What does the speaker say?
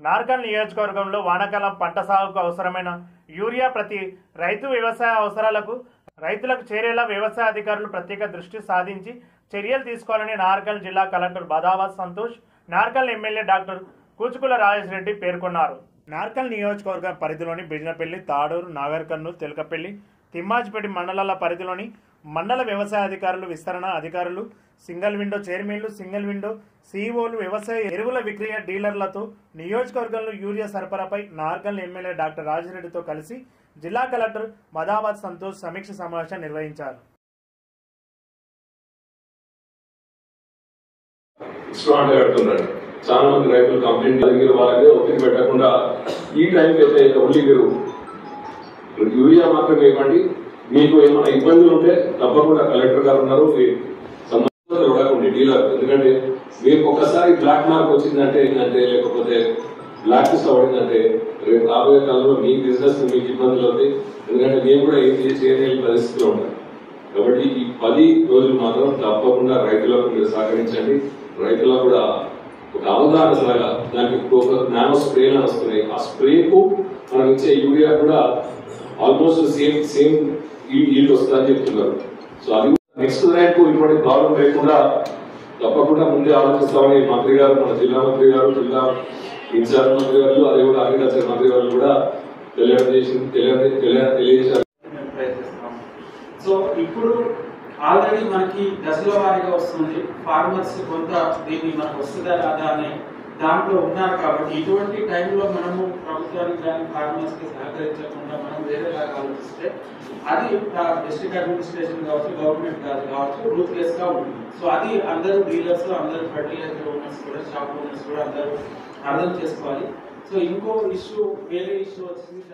నార్కల్ నియోజకవర్గంలో వానాకాలం పంట సాగుకు అవసరమైన యూరియా ప్రతి రైతు వ్యవసాయ అవసరాలకు రైతులకు చేరేలా వ్యవసాయ అధికారులు ప్రత్యేక దృష్టి సాధించి చర్యలు తీసుకోవాలని నార్కల్ జిల్లా collector Badavath Santosh, Narkal MLA doctor Kuchukulla Rajesh Reddy పేర్కొన్నారు. నార్కల్ నియోజకవర్గం పరిధిలోని బిజినపల్లి, తాడూరు, నాగర్కర్నూలు, తెలకపల్లి, తిమ్మాజిపేట మండలాల పరిధిలోని మండల వ్యవసాయ అధికారులు, విస్తరణ అధికారులు, సింగిల్ విండో చైర్మన్లు, సింగిల్ విండో సీఈఓలు, వ్యవసాయ ఎరువుల విక్రయ డీలర్లతో నియోజకవర్గంలో యూరియా సరఫరాపై నార్కల్ ఎమ్మెల్యే డాక్టర్ రాజేష్ రెడ్డితో కలిసి జిల్లా కలెక్టర్ బదావత్ సంతోష్ సమీక్ష సమావేశం నిర్వహించారు. చాలా మంది రైతులు కంప్లైంట్ మీరు వాళ్ళకి ఒత్తిడి పెట్టకుండా ఈ టైంకి అయితే ఓన్లీ మీరు యూరియా మాత్రమే ఇవ్వండి. మీకు ఏమైనా ఇబ్బందులు ఉంటే తప్పకుండా కలెక్టర్ గారు ఉన్నారు, సంబంధించిన చూడకండి డీలర్. ఎందుకంటే మీకు ఒక్కసారి బ్లాక్ మార్క్ వచ్చిందంటే ఏంటంటే, లేకపోతే బ్లాక్ లిస్ట్ అవ్వడిందంటే రేపు రాబోయే కాలంలో మీ బిజినెస్ మీకు ఇబ్బందులు అవుతాయి. ఎందుకంటే మేము కూడా ఏం చేయలేని పరిస్థితిలో ఉంటాం. కాబట్టి ఈ 10 రోజులు మాత్రం తప్పకుండా రైతులకు మీరు సహకరించండి. రైతులకు కూడా ఒక అవగాహన లాగా దానికి ఒక నానో స్ప్రేలు వస్తున్నాయి. ఆ స్ప్రేకు మనం ఇచ్చే యూరియా కూడా ఆల్మోస్ట్ సేమ్ ఈల్డ్ వస్తుందని చెప్తున్నారు. సో అది నెక్స్ట్ ర్యాంకు ఇటువంటి ప్రాబ్లం లేకుండా తప్పకుండా ముందే ఆలోచిస్తామని మంత్రి గారు, మన జిల్లా మంత్రి గారు, జిల్లా ఇన్ఛార్జ్ మంత్రి గారు, అదే కూడా అగ్రికల్చర్ మంత్రి గారు కూడా తెలియజేశారు. సో ఇప్పుడు ఆల్రెడీ మనకి దశల వారీగా వస్తుంది. ఫార్మర్స్ కొంత దీన్ని మనకు వస్తుందా రాదా అనే దాంట్లో ఉన్నారు. కాబట్టి ఇటువంటి టైంలో మనము ప్రభుత్వానికి కానీ ఫార్మర్స్ కి సహకరించకుండా మనం వేరేలాగా ఆలోచిస్తే అది డిస్ట్రిక్ట్ అడ్మినిస్ట్రేషన్ కావచ్చు, గవర్నమెంట్ కావచ్చు, రూత్లెస్ గా ఉంటుంది. సో అది అందరూ డీలర్స్, అందరూ ఫర్టిలైజర్ ఓనర్స్ కూడా, షాప్ ఓనర్స్ కూడా అందరూ అర్థం చేసుకోవాలి. సో ఇంకో ఇష్యూ, వేరే ఇష్యూ వచ్చింది.